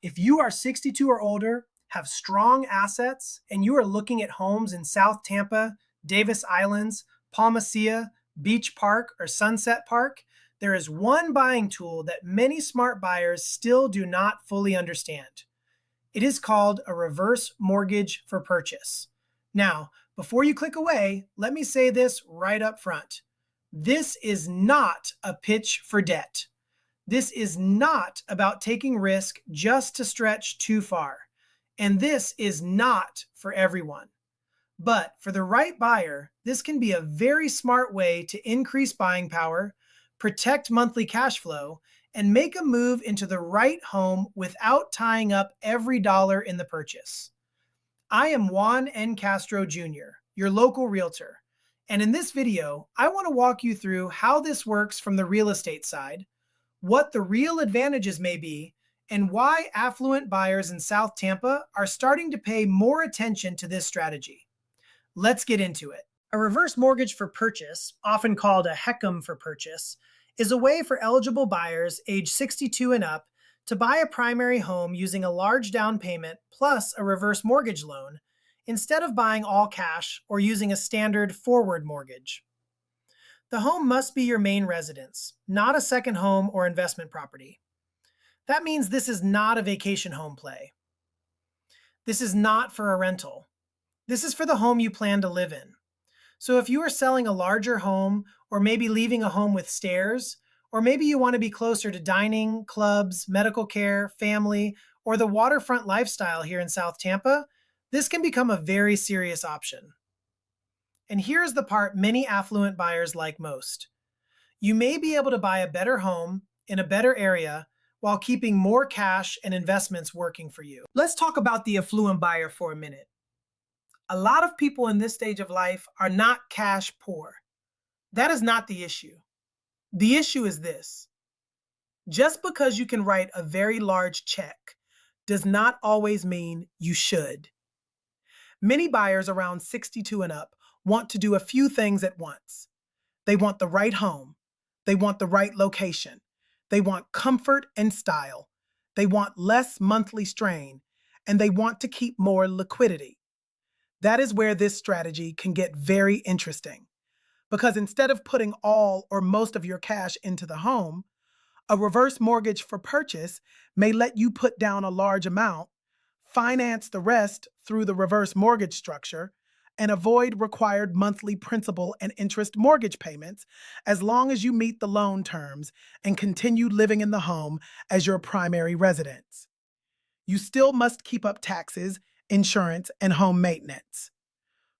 If you are 62 or older, have strong assets, and you are looking at homes in South Tampa, Davis Islands, Palma Ceia, Beach Park, or Sunset Park, there is one buying tool that many smart buyers still do not fully understand. It is called a reverse mortgage for purchase. Now, before you click away, let me say this right up front. This is not a pitch for debt. This is not about taking risk just to stretch too far. And this is not for everyone. But for the right buyer, this can be a very smart way to increase buying power, protect monthly cash flow, and make a move into the right home without tying up every dollar in the purchase. I am Juan Castro Jr., your local realtor. And in this video, I want to walk you through how this works from the real estate side, what the real advantages may be, and why affluent buyers in South Tampa are starting to pay more attention to this strategy. Let's get into it. A reverse mortgage for purchase, often called a HECM for purchase, is a way for eligible buyers age 62 and up to buy a primary home using a large down payment plus a reverse mortgage loan, instead of buying all cash or using a standard forward mortgage. The home must be your main residence, not a second home or investment property. That means this is not a vacation home play. This is not for a rental. This is for the home you plan to live in. So if you are selling a larger home, or maybe leaving a home with stairs, or maybe you want to be closer to dining, clubs, medical care, family, or the waterfront lifestyle here in South Tampa, this can become a very serious option. And here's the part many affluent buyers like most. You may be able to buy a better home in a better area while keeping more cash and investments working for you. Let's talk about the affluent buyer for a minute. A lot of people in this stage of life are not cash poor. That is not the issue. The issue is this. Just because you can write a very large check does not always mean you should. Many buyers around 62 and up want to do a few things at once. They want the right home. They want the right location. They want comfort and style. They want less monthly strain, and they want to keep more liquidity. That is where this strategy can get very interesting, because instead of putting all or most of your cash into the home, a reverse mortgage for purchase may let you put down a large amount, finance the rest through the reverse mortgage structure, and avoid required monthly principal and interest mortgage payments as long as you meet the loan terms and continue living in the home as your primary residence. You still must keep up taxes, insurance, and home maintenance.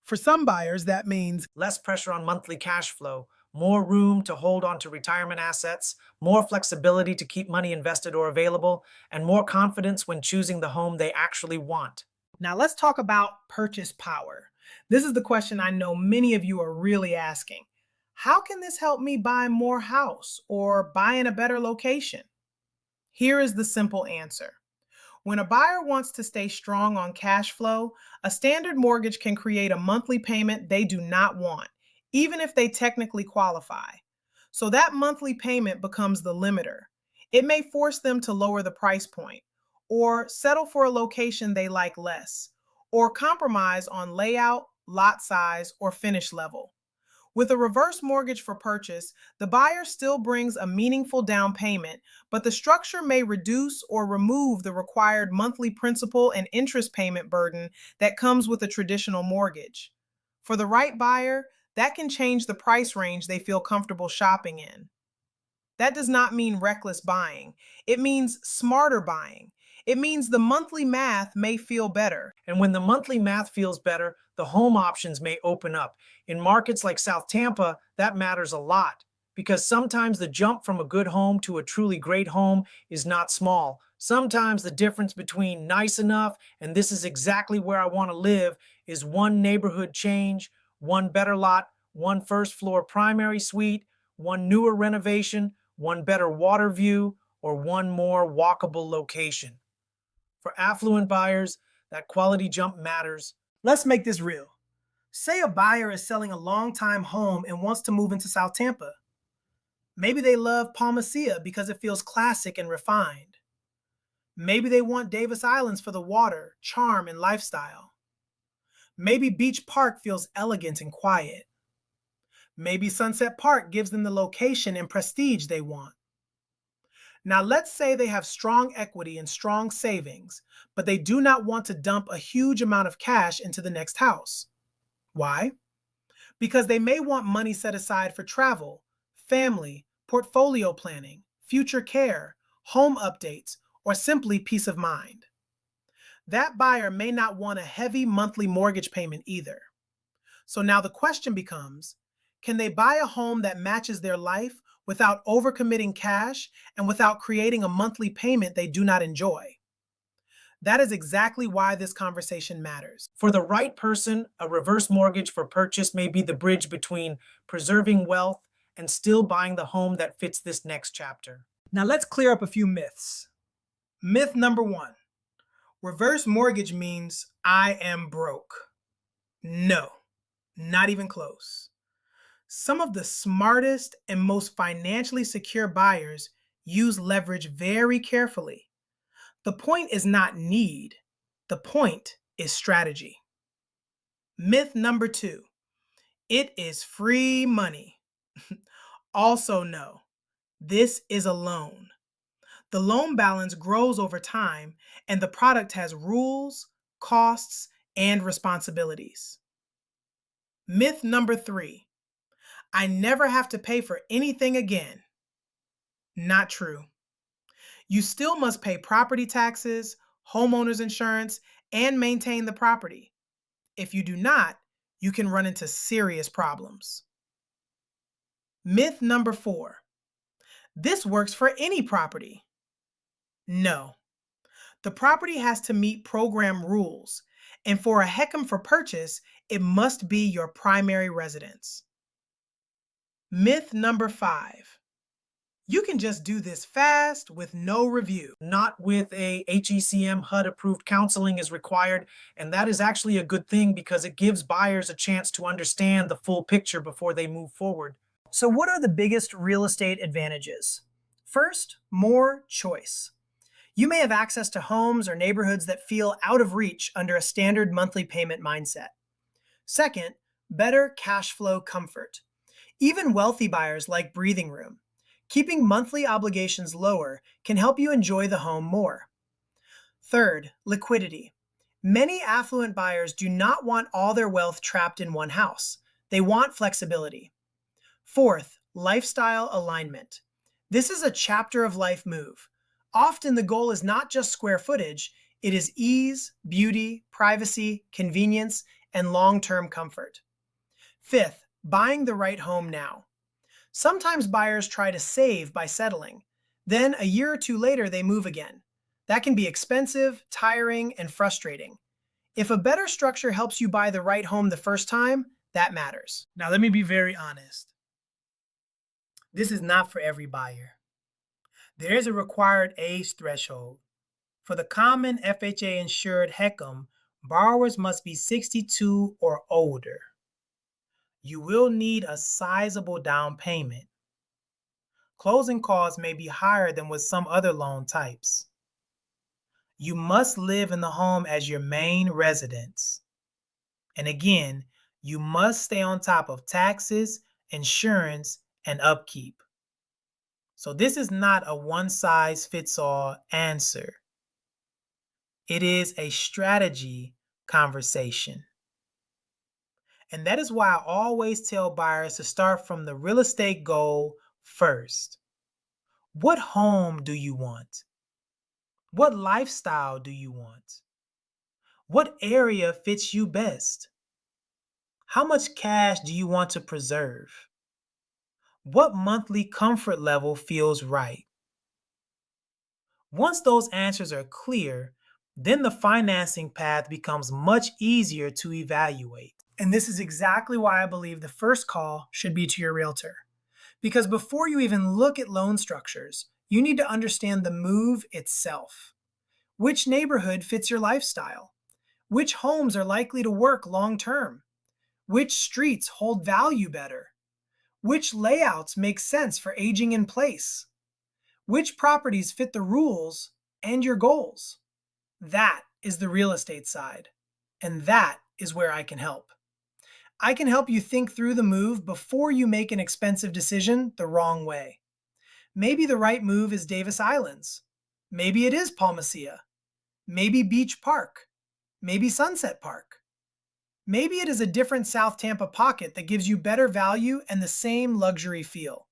For some buyers, that means less pressure on monthly cash flow, more room to hold on to retirement assets, more flexibility to keep money invested or available, and more confidence when choosing the home they actually want. Now let's talk about purchase power. This is the question I know many of you are really asking. How can this help me buy more house or buy in a better location? Here is the simple answer. When a buyer wants to stay strong on cash flow, a standard mortgage can create a monthly payment they do not want, even if they technically qualify. So that monthly payment becomes the limiter. It may force them to lower the price point, or settle for a location they like less, or compromise on layout, lot size, or finish level. With a reverse mortgage for purchase, the buyer still brings a meaningful down payment, but the structure may reduce or remove the required monthly principal and interest payment burden that comes with a traditional mortgage. For the right buyer, that can change the price range they feel comfortable shopping in. That does not mean reckless buying. It means smarter buying. It means the monthly math may feel better. And when the monthly math feels better, the home options may open up. In markets like South Tampa, that matters a lot, because sometimes the jump from a good home to a truly great home is not small. Sometimes the difference between nice enough and this is exactly where I want to live is one neighborhood change, one better lot, one first floor primary suite, one newer renovation, one better water view, or one more walkable location. For affluent buyers, that quality jump matters. Let's make this real. Say a buyer is selling a long-time home and wants to move into South Tampa. Maybe they love Palma Ceia because it feels classic and refined. Maybe they want Davis Islands for the water, charm, and lifestyle. Maybe Beach Park feels elegant and quiet. Maybe Sunset Park gives them the location and prestige they want. Now, let's say they have strong equity and strong savings, but they do not want to dump a huge amount of cash into the next house. Why? Because they may want money set aside for travel, family, portfolio planning, future care, home updates, or simply peace of mind. That buyer may not want a heavy monthly mortgage payment either. So now the question becomes, can they buy a home that matches their life without overcommitting cash and without creating a monthly payment they do not enjoy? That is exactly why this conversation matters. For the right person, a reverse mortgage for purchase may be the bridge between preserving wealth and still buying the home that fits this next chapter. Now let's clear up a few myths. Myth number 1, reverse mortgage means I am broke. No, not even close. Some of the smartest and most financially secure buyers use leverage very carefully. The point is not need. The point is strategy. Myth number 2, it is free money. Also, no, this is a loan. The loan balance grows over time, and the product has rules, costs, and responsibilities. Myth number 3, I never have to pay for anything again. Not true. You still must pay property taxes, homeowners insurance, and maintain the property. If you do not, you can run into serious problems. Myth number 4, this works for any property. No, the property has to meet program rules, and for a HECM for purchase, it must be your primary residence. Myth number 5, you can just do this fast with no review. Not with a HECM HUD approved counseling is required, and that is actually a good thing because it gives buyers a chance to understand the full picture before they move forward. So what are the biggest real estate advantages? First, more choice. You may have access to homes or neighborhoods that feel out of reach under a standard monthly payment mindset. Second, better cash flow comfort. Even wealthy buyers like breathing room. Keeping monthly obligations lower can help you enjoy the home more. Third, liquidity. Many affluent buyers do not want all their wealth trapped in one house. They want flexibility. Fourth, lifestyle alignment. This is a chapter of life move. Often the goal is not just square footage, it is ease, beauty, privacy, convenience, and long-term comfort. Fifth, buying the right home now. Sometimes buyers try to save by settling. Then a year or two later, they move again. That can be expensive, tiring, and frustrating. If a better structure helps you buy the right home the first time, that matters. Now, let me be very honest. This is not for every buyer. There is a required age threshold. For the common FHA insured HECM, borrowers must be 62 or older. You will need a sizable down payment. Closing costs may be higher than with some other loan types. You must live in the home as your main residence. And again, you must stay on top of taxes, insurance, and upkeep. So this is not a one-size-fits-all answer. It is a strategy conversation. And that is why I always tell buyers to start from the real estate goal first. What home do you want? What lifestyle do you want? What area fits you best? How much cash do you want to preserve? What monthly comfort level feels right? Once those answers are clear, then the financing path becomes much easier to evaluate. And this is exactly why I believe the first call should be to your realtor. Because before you even look at loan structures, you need to understand the move itself. Which neighborhood fits your lifestyle? Which homes are likely to work long term? Which streets hold value better? Which layouts make sense for aging in place? Which properties fit the rules and your goals. That is the real estate side, and that is where I can help. I can help you think through the move before you make an expensive decision the wrong way. Maybe the right move is Davis Islands. Maybe it is Palma Ceia. Maybe Beach Park. Maybe Sunset Park. Maybe it is a different South Tampa pocket that gives you better value and the same luxury feel.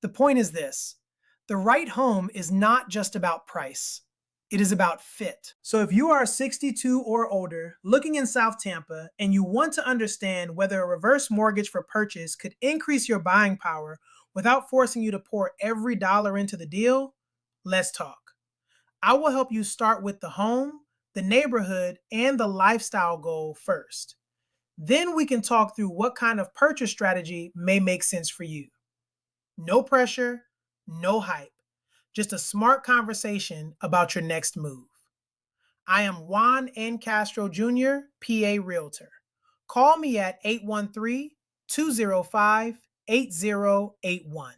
The point is this: the right home is not just about price. It is about fit. So if you are 62 or older looking in South Tampa and you want to understand whether a reverse mortgage for purchase could increase your buying power without forcing you to pour every dollar into the deal, let's talk. I will help you start with the home, the neighborhood, and the lifestyle goal first. Then we can talk through what kind of purchase strategy may make sense for you. No pressure, no hype. Just a smart conversation about your next move. I am Juan N. Castro Jr., PA Realtor. Call me at 813-205-8081.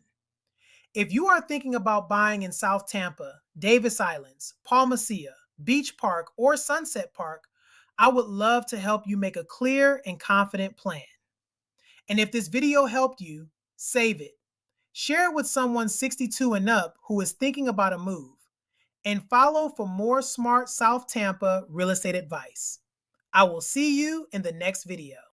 If you are thinking about buying in South Tampa, Davis Islands, Palma Ceia, Beach Park, or Sunset Park, I would love to help you make a clear and confident plan. And if this video helped you, save it. Share it with someone 62 and up who is thinking about a move, and follow for more smart South Tampa real estate advice. I will see you in the next video.